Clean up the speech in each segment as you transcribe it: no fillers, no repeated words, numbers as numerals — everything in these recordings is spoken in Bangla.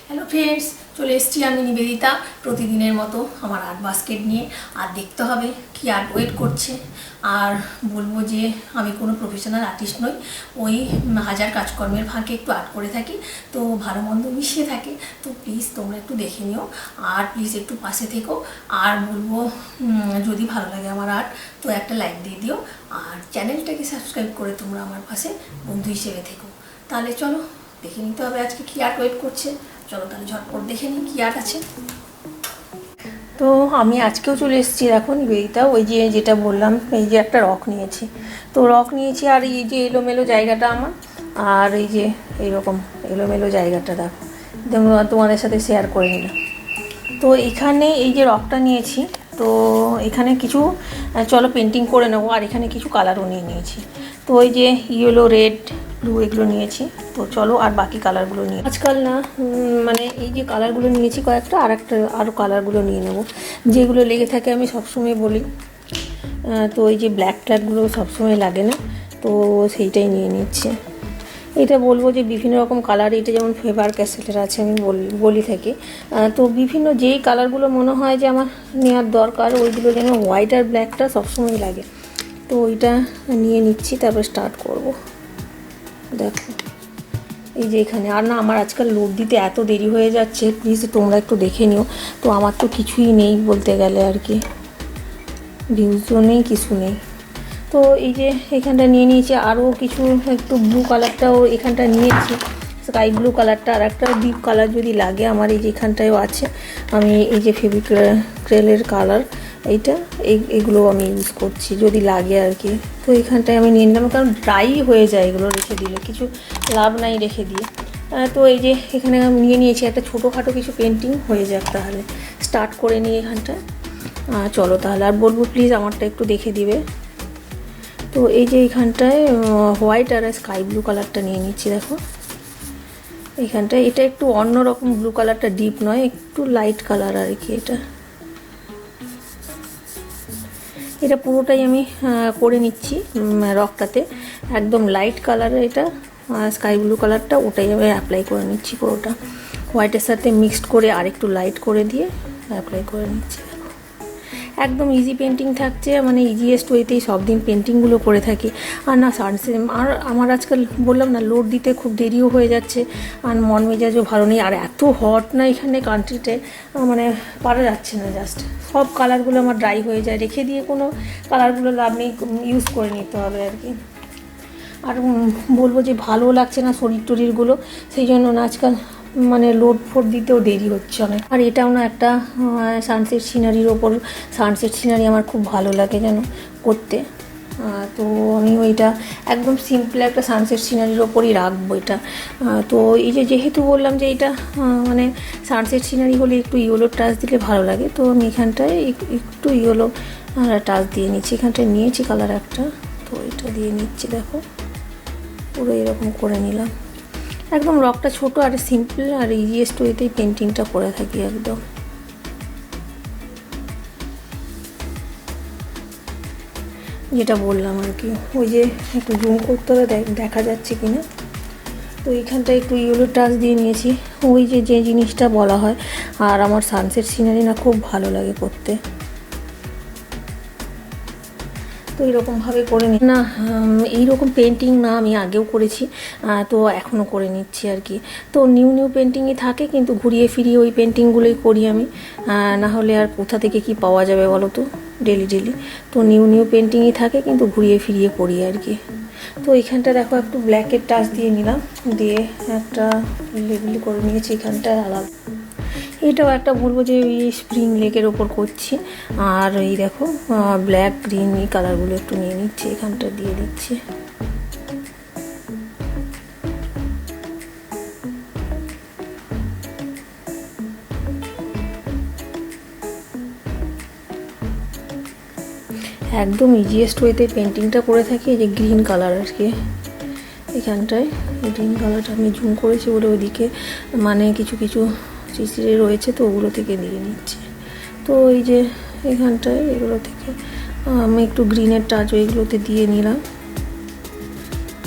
হ্যালো ফ্রেন্ডস, চলে এসেছি আমি নিবেদিতা প্রতিদিনের মতো আমার আর্ট বাস্কেট নিয়ে। আর দেখতে হবে কি আর্ট ওয়েট করছে। আর বলবো যে আমি কোনো প্রফেশনাল আর্টিস্ট নই, ওই হাজার কাজকর্মের ফাঁকে একটু আর্ট করে থাকি, তো ভালো মন্দ মিশিয়ে থাকে। তো প্লিজ তোমরা একটু দেখে নিও, আর প্লিজ একটু পাশে থেকো। আর বলবো যদি ভালো লাগে আমার আর্ট তো একটা লাইক দিয়ে দিও, আর চ্যানেলটাকে সাবস্ক্রাইব করে তোমরা আমার পাশে বন্ধু হিসেবে থেকো। তাহলে চলো দেখে নিতে হবে আজকে কি আর্ট ওয়েট করছে। চলো তাহলে ঝটপট দেখে নিই কী আর্ট আছে। তো আমি আজকেও চলে এসেছি, দেখো নিবেদিতা, ওই যে যেটা বললাম, এই যে একটা রক নিয়েছি। তো রক নিয়েছি, আর এই যে এলোমেলো জায়গাটা আমার, আর এই যে এইরকম এলোমেলো জায়গাটা দেখো, তোমাদের সাথে শেয়ার করে নিলাম। তো এখানে এই যে রকটা নিয়েছি, তো এখানে কিছু চলো পেন্টিং করে নেবো, আর এখানে কিছু কালারও নিয়ে নিয়েছি। তো ওই যে ইয়েলো, রেড, ব্লু এগুলো নিয়েছি। তো চলো আর বাকি কালারগুলো নিয়ে, আজকাল না মানে এই যে কালারগুলো নিয়েছি কয়েকটা, আরও কালারগুলো নিয়ে নেবো যেগুলো লেগে থাকে। আমি সবসময় বলি, তো এই যে ব্ল্যাক ট্যাকগুলো সবসময় লাগে না, তো সেইটাই নিয়ে নিচ্ছে। এটা বলবো যে বিভিন্ন রকম কালার, এটা যেমন ফেভার ক্যাসেলের আছে, আমি বলি থাকি। তো বিভিন্ন যেই কালারগুলো মনে হয় যে আমার নেওয়ার দরকার, ওইগুলো যেন হোয়াইট আর ব্ল্যাকটা সবসময় লাগে, তো ওইটা নিয়ে নিচ্ছি। তারপর স্টার্ট করব। দেখো এই যে এখানে, আর না আমার আজকাল লোড দিতে এত দেরি হয়ে যাচ্ছে, প্লিজ তোমরা একটু দেখে নিও। তো আমার তো কিছুই নেই বলতে গেলে, আর কি ভিউজও নেই, কিছু নেই। তো এই যে এখানটা নিয়ে নিয়েছি, আরও কিছু একটু ব্লু কালারটাও এখানটা নিয়েছি, স্কাই ব্লু কালারটা। আর একটা ডিপ কালার যদি লাগে আমার এই যে এখানটায়ও আছে, আমি এই যে ফেভিক্রেলের কালার এইটা, এইগুলো আমি ইউজ করছি যদি লাগে আর কি। তো এখানটায় আমি নিয়ে নিলাম, কারণ ড্রাই হয়ে যায় এগুলো রেখে দিলে, কিছু লাভ নাই রেখে দিয়ে। তো এই যে এখানে আমি নিয়ে নিয়েছি, একটা ছোটোখাটো কিছু পেন্টিং হয়ে যাক, তাহলে স্টার্ট করে নিই এখানটায়। চলো তাহলে, আর বলবো প্লিজ আমারটা একটু দেখে দিবে। তো এই যে এখানটায় হোয়াইট আর স্কাই ব্লু কালারটা নিয়ে নিচ্ছি। দেখো এখানটায় এটা একটু অন্যরকম ব্লু কালারটা, ডিপ নয়, একটু লাইট কালার আর কি। এটা পুরোটাই আমি করে নিচ্ছি রকটাতে, একদম লাইট কালার এটা, স্কাই ব্লু কালারটা ওটাই আমি অ্যাপ্লাই করে নিচ্ছি পুরোটা, হোয়াইটের সাথে মিক্সড করে আর একটু লাইট করে দিয়ে অ্যাপ্লাই করে নিচ্ছি। একদম ইজি পেন্টিং থাকছে, মানে ইজিয়েস্ট ওয়েতেই সব দিন পেন্টিংগুলো করে থাকি। আর না সানসেট, আর আমার আজকাল বললাম না লোড দিতে খুব দেরিও হয়ে যাচ্ছে, আর মন মেজাজও ভালো নেই, আর এত হট না এখানে কান্ট্রিতে, মানে পারা যাচ্ছে না। জাস্ট সব কালারগুলো আমার ড্রাই হয়ে যায়, রেখে দিয়ে কোনো কালারগুলো লাভ নেই, ইউজ করে নিতে হবে আর কি। আর বলবো যে ভালো লাগছে না শরীর টরিরগুলো, সেই জন্য না আজকাল মানে লোড ফোড দিতেও দেরি হচ্ছে অনেক। আর এটাও না একটা সানসেট সিনারির ওপর, সানসেট সিনারি আমার খুব ভালো লাগে যেন করতে। তো আমি ওইটা একদম সিম্পল একটা সানসেট সিনারির ওপরই রাখবো এটা। তো এই যে যেহেতু বললাম যে এটা মানে সানসেট সিনারি হলে একটু ইয়েলো টাচ দিলে ভালো লাগে, তো আমি এখানটায় একটু ইয়েলো টাচ দিয়ে নিচ্ছি। এখানটায় নিয়েছি কালার একটা, তো এটা দিয়ে নিচ্ছি। দেখো পুরো এরকম করে নিলাম, একদম রকটা ছোট আর সিম্পল আর ইজিয়েস্ট ওয়েতেই পেন্টিংটা করে থাকি একদম। যেটা বললাম আর কি, ওই যে একটু জুম করতে হবে দেখা যাচ্ছে কিনা। তো এইখানটা একটু ইয়েলো টাচ দিয়ে নিয়েছি, ওই যে জিনিসটা বলা হয়। আর আমার সানসেট সিনারি না খুব ভালো লাগে করতে, তো এইরকমভাবে করে নিই না। এইরকম পেন্টিং না আমি আগেও করেছি, তো এখনও করে নিচ্ছি আর কি। তো নিউ পেন্টিংই থাকে, কিন্তু ঘুরিয়ে ফিরিয়ে ওই পেন্টিংগুলোই করি আমি, না হলে আর কোথা থেকে কি পাওয়া যাবে বলো তো ডেলি। তো নিউ পেন্টিংই থাকে, কিন্তু ঘুরিয়ে ফিরিয়ে করি আর কি। তো এইখানটা দেখো একটু ব্ল্যাকের টাচ দিয়ে নিলাম, দিয়ে একটা লেবেল করে নিয়েছি এখানটা আলাদা। এটাও একটা বলবো যে ওই স্প্রিং লেকের ওপর করছি। আর এই দেখো ব্ল্যাক গ্রিন এই কালারগুলো একটু নিয়ে নিচ্ছি, এখানটা দিয়ে দিচ্ছি। একদম ইজিয়েস্ট ওয়েতে পেন্টিংটা করে থাকি। এই যে গ্রিন কালার আর কি, এখানটায় গ্রিন কালারটা আমি জুম করেছি বলে ওইদিকে মানে কিছু চিচিড়ে রয়েছে, তো ওগুলো থেকে দিয়ে নিচ্ছি। তো এই যে এখানটায় এগুলো থেকে আমি একটু গ্রিনের টাচ ওইগুলোতে দিয়ে নিলাম।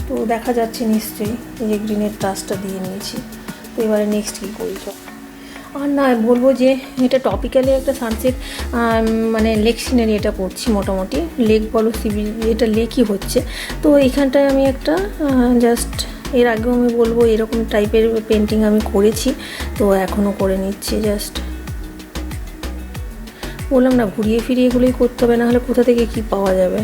তো দেখা যাচ্ছে নিশ্চয়ই এই যে গ্রিনের টাচটা দিয়ে নিয়েছি। তো এবারে নেক্সট কী করি, আর না বলবো যে এটা টপিক্যালি একটা সানসেট মানে লেক সিনারি এটা করছি, মোটামুটি লেক বলো সিবি, এটা লেকই হচ্ছে। তো এখানটায় আমি একটা জাস্ট, এর আগেও আমি বলবো এরকম টাইপের পেন্টিং আমি করেছি, তো এখনও করে নিচ্ছি। জাস্ট বললাম না, ঘুরিয়ে ফিরিয়ে এগুলোই করতে হবে, নাহলে কোথা থেকে কি পাওয়া যাবে।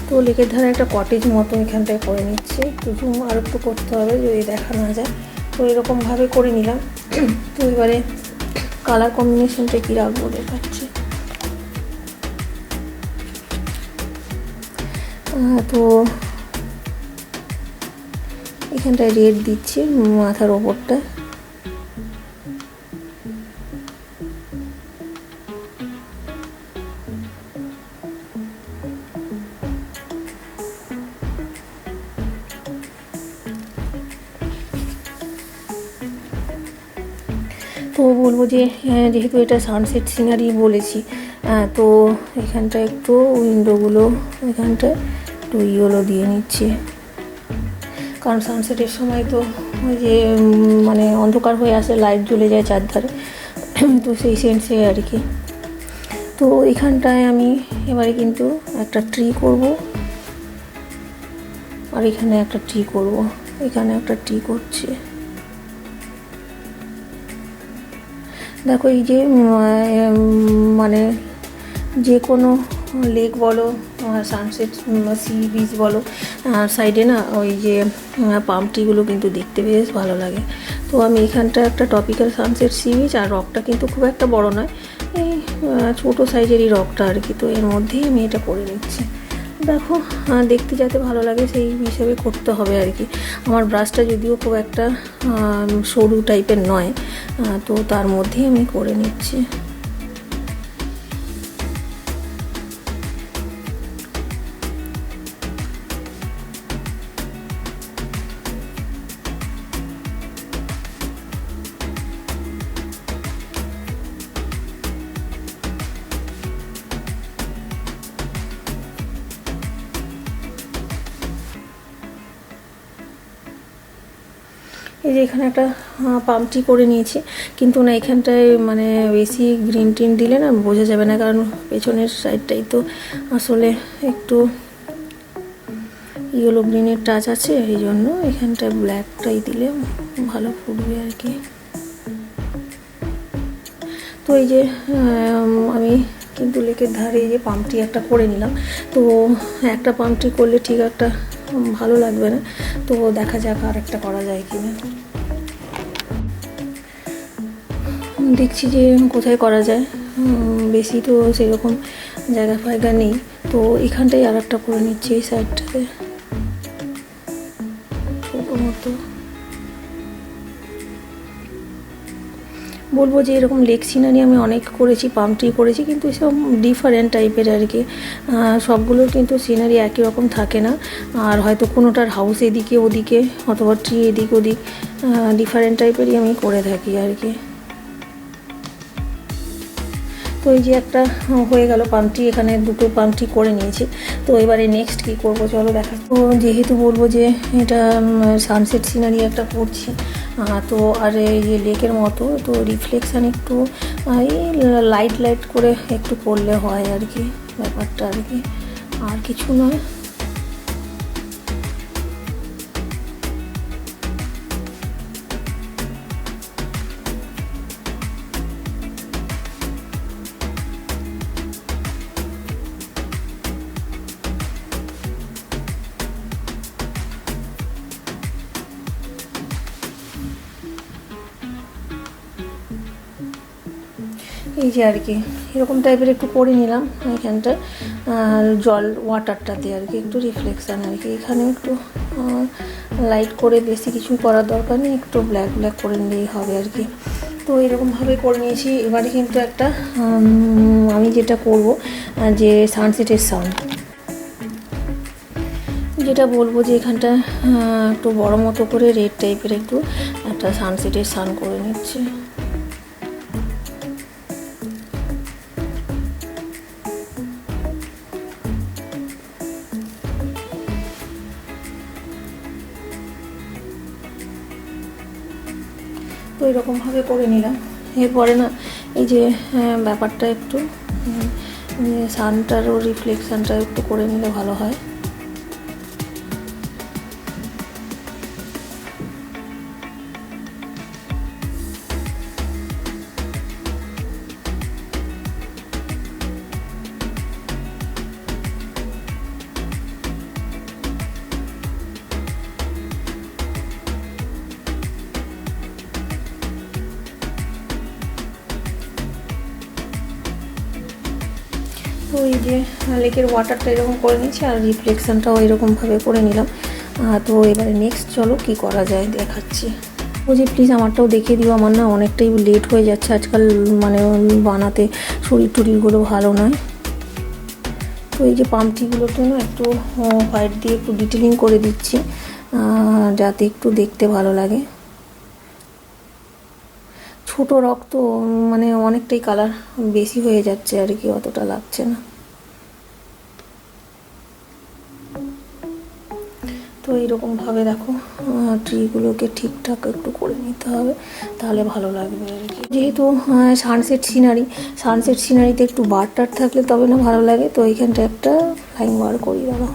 তো লেকের ধারে একটা কটেজ মতো এখানটায় করে নিচ্ছি, একটু জুম আর একটু করতে হবে যদি দেখা না যায়। তো এরকমভাবে করে নিলাম। তো এবারে কালার কম্বিনেশনটা কী রাখবো দেখাচ্ছি। তো এখানটায় রেড দিচ্ছি মাথার ওপরটায়। তো বলবো যে যেহেতু এটা সানসেট সিনারি বলেছি, তো এখানটা একটু উইন্ডোগুলো এখানটায় একটু ইয়েলো দিয়ে নিচ্ছি, কারণ সানসেটের সময় তো ওই যে মানে অন্ধকার হয়ে আসে, লাইট জ্বলে যায় চারধারে, তো সেই সেন্সে আর কি। তো এখানটায় আমি এবারে কিন্তু একটা ট্রি করব, আর এখানে একটা ট্রি করব, এখানে একটা ট্রি করছি। দেখো এই যে মানে যে কোনো লেক বলো, সানসেট, সি বিচ বলো, সাইডে না ওই যে পাম ট্রিগুলো কিন্তু দেখতে বেশ ভালো লাগে। তো আমি এখানটা একটা টপিক্যাল সানসেট সি বিচ, আর রকটা কিন্তু খুব একটা বড় নয়, এই ছোটো সাইজেরই রকটা আর কি। তো এর মধ্যেই আমি এটা করে নিচ্ছি। দেখো দেখতে যাতে ভালো লাগে সেই হিসাবে করতে হবে আর কি। আমার ব্রাশটা যদিও খুব একটা সরু টাইপের নয়, তো তার মধ্যেই আমি করে নিচ্ছি। এই যে এখানে একটা পাম ট্রি করে নিয়েছি, কিন্তু না এখানটায় মানে বেশি গ্রিন টিন দিলে না বোঝা যাবে না, কারণ পেছনের সাইডটাই তো আসলে একটু ইয়েলো গ্রিনের টাচ আছে, এই জন্য এখানটায় ব্ল্যাকটাই দিলে ভালো ফুটবে আর কি। তো এই যে আমি কিন্তু লেকের ধারে এই যে পাম ট্রি একটা করে নিলাম। তো একটা পাম ট্রি করলে ঠিক একটা ভালো লাগবে না, তো দেখা যাক আর একটা করা যায় কিনা। দেখছি যে কোথায় করা যায়, বেশি তো সেরকম জায়গা ফায়গা নেই, তো এখানটাই আর একটা করে নিচ্ছি এই সাইডটাতে ছোটো মতো। বলবো যে এরকম লেক সিনারি আমি অনেক করেছি, পাম ট্রি করেছি, কিন্তু এসব ডিফারেন্ট টাইপের আর কি। সবগুলোর কিন্তু সিনারি একই রকম থাকে না, আর হয়তো কোনোটার হাউস এদিকে ওদিকে, অথবা ট্রি এদিক ওদিক, ডিফারেন্ট টাইপেরই আমি করে থাকি আর কি। তো এই যে একটা হয়ে গেল পাম ট্রি, এখানে দুটো পাম ট্রি করে নিয়েছি। তো এবারে নেক্সট কী করবো চলো দেখা। তো যেহেতু বলবো যে এটা সানসেট সিনারি একটা করছি, তো আর এই যে লেকের মতো, তো রিফ্লেকশান একটু এই লাইট লাইট করে একটু করলে হয় আর কি, ব্যাপারটা আর কি, আর কিছু নয়। এই যে আর কি এরকম টাইপের একটু করে নিলাম এখানটা, জল ওয়াটারটাতে আর কি একটু রিফ্লেকশান আর কি। এখানে একটু লাইট করে, বেশি কিছু করার দরকার নেই, একটু ব্ল্যাক ব্ল্যাক করে নিলেই হবে আর কি। তো এরকমভাবে করে নিয়েছি। এবারে কিন্তু একটা আমি যেটা করব, যে সানসেটের সাউন্ড যেটা বলবো, যে এখানটা একটু বড় মতো করে রেড টাইপের একটু একটা সানসেটের সাউন্ড করে নিচ্ছে। তো এরকমভাবে করে নিলাম। এরপরে না এই যে ব্যাপারটা একটু সানটারও রিফ্লেকশানটা একটু করে নিলে ভালো হয়। তো এই যে লেকের ওয়াটারটা এরকম করে নিচ্ছি আর রিফ্লেকশানটাও এরকমভাবে করে নিলাম। তো এবারে নেক্সট চলো কি করা যায় দেখাচ্ছি। ও যে প্লিজ আমারটাও দেখিয়ে দিও, আমার না অনেকটাই লেট হয়ে যাচ্ছে আজকাল, মানে বানাতে শরীর টরিরগুলো ভালো নয়। তো এই যে পাম্পটিগুলোতে না একটু হোয়াইট দিয়ে একটু ডিটেলিং করে দিচ্ছি যাতে একটু দেখতে ভালো লাগে। ছোটো রক তো মানে অনেকটাই কালার বেশি হয়ে যাচ্ছে আর কি, অতটা লাগছে না। তো এইরকমভাবে দেখো ট্রিগুলোকে ঠিকঠাক একটু করে নিতে হবে, তাহলে ভালো লাগবে আর কি। যেহেতু সানসেট সিনারিতে একটু বার টার থাকলে তবে না ভালো লাগে। তো এইখানটা একটা লাইন বার করি দাঁড়াও।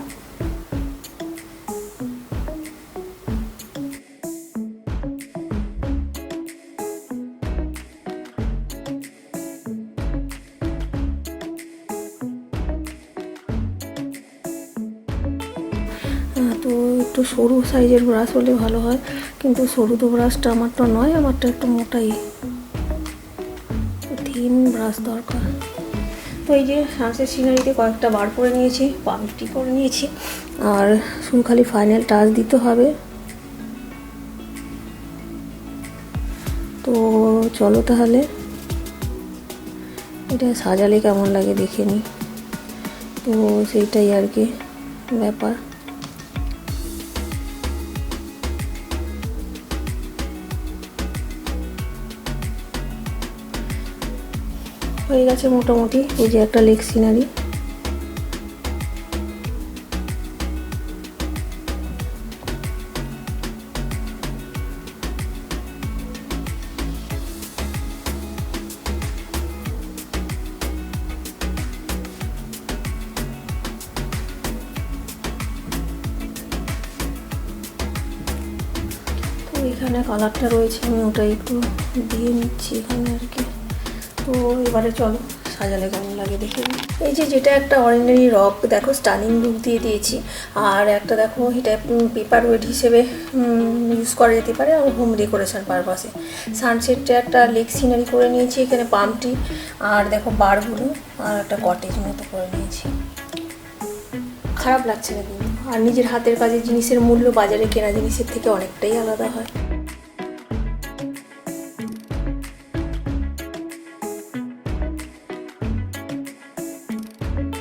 তো একটু সরু সাইজের ব্রাশ হলে ভালো হয়, কিন্তু সরু তো ব্রাশটা আমারটা নয়, আমারটা একটু মোটাই, থিন ব্রাশ দরকার। তো এই যে সানসেট সিনারিতে কয়েকটা বার করে নিয়েছি, পাম্পটি করে নিয়েছি, আর শুধু খালি ফাইনাল টাচ দিতে হবে। তো চলো তাহলে এটা সাজালে কেমন লাগে দেখে নিই। তো সেইটাই আর কি ব্যাপার। হয়ে গেছে মোটামুটি এই যে একটা লেক সিনারি। তো এখানে কালারটা রয়েছে, আমি ওটা একটু দিয়ে নিচ্ছি এখানে আর কি। তো এবারে চলো সাজালে কেমন লাগে দেখে নিই। এই যে যেটা একটা অর্ডিনারি রক দেখো স্টানিং লুক দিয়ে দিয়েছি, আর একটা দেখো এটা পেপার ওয়েট হিসেবে ইউজ করা যেতে পারে আর হোম ডেকোরেশন পারপাসে। সানসেটটা একটা লেক সিনারি করে নিয়েছি, এখানে পাম্পটি আর দেখো বারগুলো আর একটা কটেজ মতো করে নিয়েছি। খারাপ লাগছে না কিন্তু, আর নিজের হাতের কাজের জিনিসের মূল্য বাজারে কেনা জিনিসের থেকে অনেকটাই আলাদা হয়।